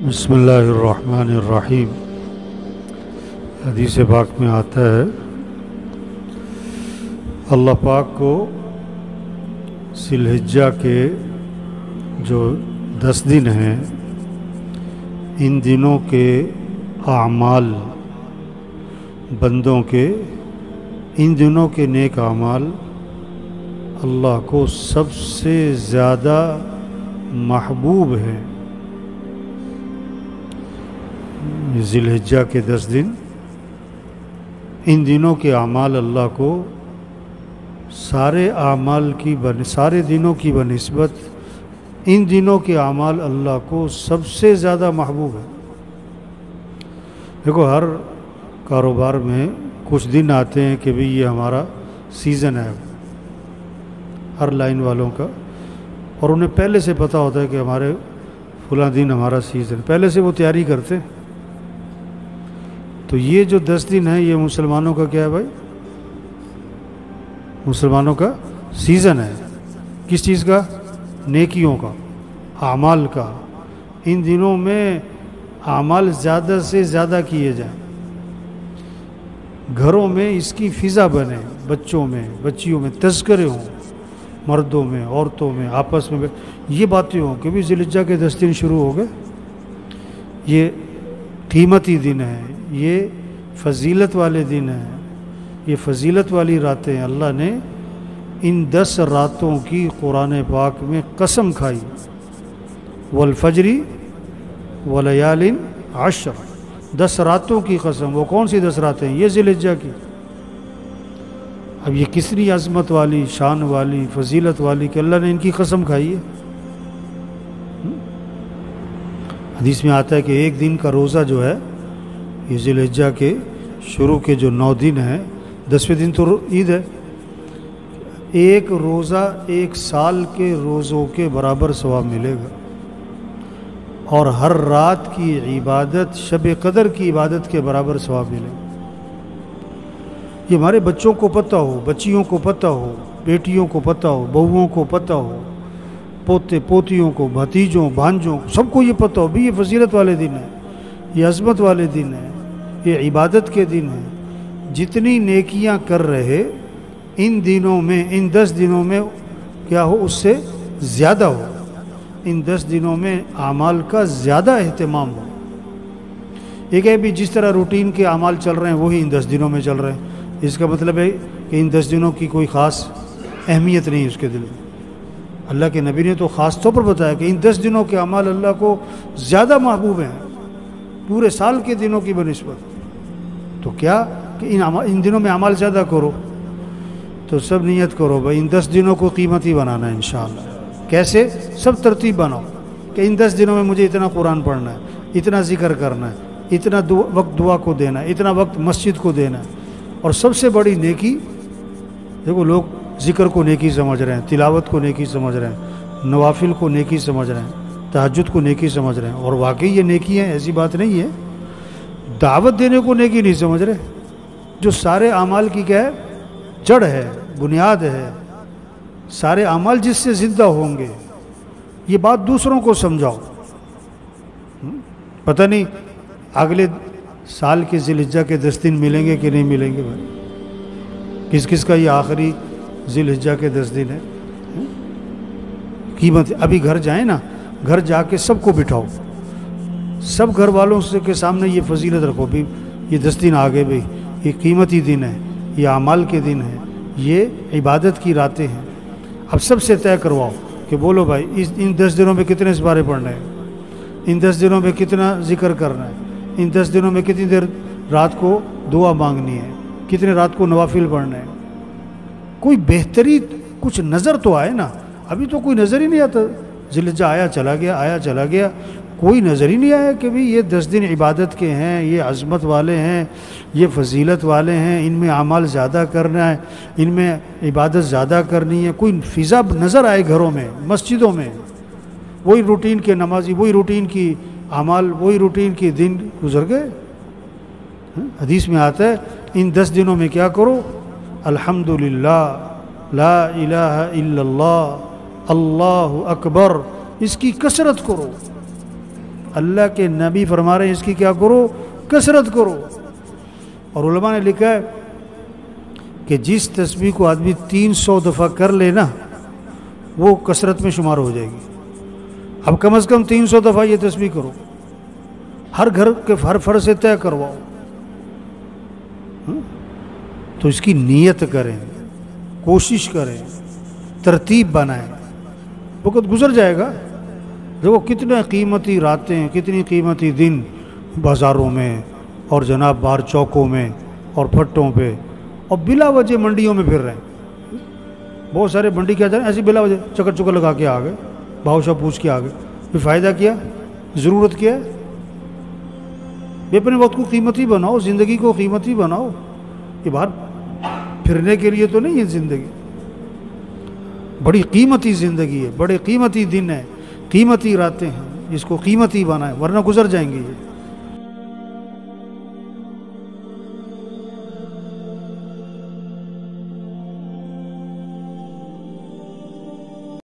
بسم اللہ الرحمن الرحیم۔ حدیث پاک میں آتا ہے اللہ پاک کو ذی الحجہ کے جو 10 دن ہیں ان دنوں کے اعمال بندوں کے ان دنوں کے نیک اعمال اللہ کو سب سے زیادہ محبوب ہیں۔ ذی الحجہ کے 10 دن ان دنوں کے اعمال اللہ کو سارے اعمال کی سارے دنوں کی بنسبت ان دنوں کے اعمال اللہ کو سب سے زیادہ محبوب ہے۔ دیکھو، ہر کاروبار میں کچھ دن آتے ہیں کہ بھئی یہ ہمارا سیزن ہے ہر لائن والوں کا، اور انہیں پہلے سے پتہ ہوتا ہے کہ ہمارے فلاں دن ہمارا سیزن، پہلے سے وہ تیاری کرتے ہیں۔ تو یہ جو 10 دن ہیں یہ مسلمانوں کا کیا ہے بھائی؟ مسلمانوں کا سیزن ہے۔ کس چیز کا؟ نیکیوں کا، اعمال کا۔ ان دنوں میں اعمال زیادہ سے زیادہ کیے جائیں، گھروں میں اس کی فضا بنے، بچوں میں بچیوں میں تذکرے ہوں، مردوں میں عورتوں میں آپس میں یہ باتیں ہوں کہ بھی ذی الحجہ کے 10 دن شروع ہو گئے، یہ قیمتی دن ہے، یہ فضیلت والے دن ہیں، یہ فضیلت والی راتیں۔ اللہ نے ان 10 راتوں کی قرآن پاک میں قسم کھائی، والفجر ولیال عشر، 10 راتوں کی قسم۔ وہ کون سی 10 راتیں ہیں؟ یہ ذی الحجہ کی۔ اب یہ کتنی عظمت والی، شان والی، فضیلت والی کہ اللہ نے ان کی قسم کھائی ہے۔ حدیث میں آتا ہے کہ ایک دن کا روزہ جو ہے، یہ ذی الحجہ کے شروع کے جو 9 دن ہیں، 10ویں دن تو عید ہے، ایک روزہ 1 سال کے روزوں کے برابر ثواب ملے گا، اور ہر رات کی عبادت شب قدر کی عبادت کے برابر ثواب ملے گا۔ یہ ہمارے بچوں کو پتہ ہو، بچیوں کو پتہ ہو، بیٹیوں کو پتہ ہو، بہوؤں کو پتہ ہو، پوتے پوتیوں کو، بھتیجوں بھانجوں کو، سب کو یہ پتہ ہو بھی یہ فضیلت والے دن ہیں، یہ عظمت والے دن ہیں، یہ عبادت کے دن ہیں۔ جتنی نیکیاں کر رہے ان دنوں میں، ان 10 دنوں میں کیا ہو، اس سے زیادہ ہو، ان 10 دنوں میں اعمال کا زیادہ اہتمام ہو۔ ایک ہے بھی جس طرح روٹین کے اعمال چل رہے ہیں وہی ان 10 دنوں میں چل رہے ہیں، اس کا مطلب ہے کہ ان 10 دنوں کی کوئی خاص اہمیت نہیں اس کے دل میں۔ اللہ کے نبی نے تو خاص طور پر بتایا کہ ان 10 دنوں کے اعمال اللہ کو زیادہ محبوب ہیں پورے سال کے دنوں کی بنسبت۔ تو کیا کہ ان دنوں میں اعمال زیادہ کرو، تو سب نیت کرو بھائی ان 10 دنوں کو قیمتی بنانا ہے انشاءاللہ۔ کیسے؟ سب ترتیب بناؤ کہ ان 10 دنوں میں مجھے اتنا قرآن پڑھنا ہے، اتنا ذکر کرنا ہے، اتنا وقت دعا کو دینا ہے، اتنا وقت مسجد کو دینا ہے۔ اور سب سے بڑی نیکی، دیکھو لوگ ذکر کو نیکی سمجھ رہے ہیں، تلاوت کو نیکی سمجھ رہے ہیں، نوافل کو نیکی سمجھ رہے ہیں، تہجد کو نیکی سمجھ رہے ہیں، اور واقعی یہ نیکی ہے، ایسی بات نہیں ہے۔ دعوت دینے کو نیکی نہیں سمجھ رہے، جو سارے اعمال کی کیا ہے؟ جڑ ہے، بنیاد ہے۔ سارے اعمال جس سے زندہ ہوں گے، یہ بات دوسروں کو سمجھاؤ۔ پتہ نہیں اگلے سال کے ذی الحجہ کے 10 دن ملیں گے کہ نہیں ملیں گے بھائی، کس کس کا یہ آخری ذی الحجہ کے 10 دن ہے۔ قیمت ابھی گھر جائیں نا، گھر جا کے سب کو بٹھاؤ، سب گھر والوں سے کے سامنے یہ فضیلت رکھو بھی یہ 10 دن آگے بھئی، یہ قیمتی دن ہے، یہ اعمال کے دن ہیں، یہ عبادت کی راتیں ہیں۔ اب سب سے طے کرواؤ کہ بولو بھائی ان 10 دنوں میں کتنے سپارے پڑھنے ہیں، ان 10 دنوں میں کتنا ذکر کرنا ہے، ان 10 دنوں میں کتنی دیر رات کو دعا مانگنی ہے، کتنے رات کو نوافل پڑھنے ہیں۔ کوئی بہتری کچھ نظر تو آئے نا، ابھی تو کوئی نظر ہی نہیں آتا۔ ذی الحجہ آیا چلا گیا، آیا چلا گیا، کوئی نظر ہی نہیں آیا کہ بھی یہ 10 دن عبادت کے ہیں، یہ عظمت والے ہیں، یہ فضیلت والے ہیں، ان میں اعمال زیادہ کرنا ہے، ان میں عبادت زیادہ کرنی ہے۔ کوئی فضا نظر آئے گھروں میں، مسجدوں میں، وہی روٹین کے نمازی، وہی روٹین کی اعمال، وہی روٹین کے دن گزر گئے۔ حدیث میں آتا ہے ان 10 دنوں میں کیا کرو؟ الحمدللہ، لا الہ الا اللہ، اللہ اکبر، اس کی کثرت کرو۔ اللہ کے نبی فرما رہے ہیں اس کی کیا کرو؟ کثرت کرو۔ اور علماء نے لکھا ہے کہ جس تسبیح کو آدمی 300 دفعہ کر لے نا وہ کثرت میں شمار ہو جائے گی۔ اب کم از کم 300 دفعہ یہ تسبیح کرو، ہر گھر کے ہر فرد سے طے کرواؤ، تو اس کی نیت کریں، کوشش کریں، ترتیب بنائیں۔ وقت گزر جائے گا، دیکھو کتنے قیمتی راتیں، کتنی قیمتی دن بازاروں میں اور جناب باہر چوکوں میں اور پھٹوں پہ اور بلا وجہ منڈیوں میں پھر رہے ہیں۔ بہت سارے منڈی کیا جائیں ایسی بلا وجہ چکر چکر لگا کے آ گئے، بھاؤ شاہ پوچھ کے آ گئے، پھر فائدہ کیا؟ ضرورت کیا ہے؟ یہ اپنے وقت کو قیمتی بناؤ، زندگی کو قیمتی بناؤ۔ یہ باہر پھرنے کے لیے تو نہیں ہے زندگی، بڑی قیمتی زندگی ہے، بڑے قیمتی دن ہیں، قیمتی راتیں ہیں، اس کو قیمتی بنائیں ورنہ گزر جائیں گے یہ۔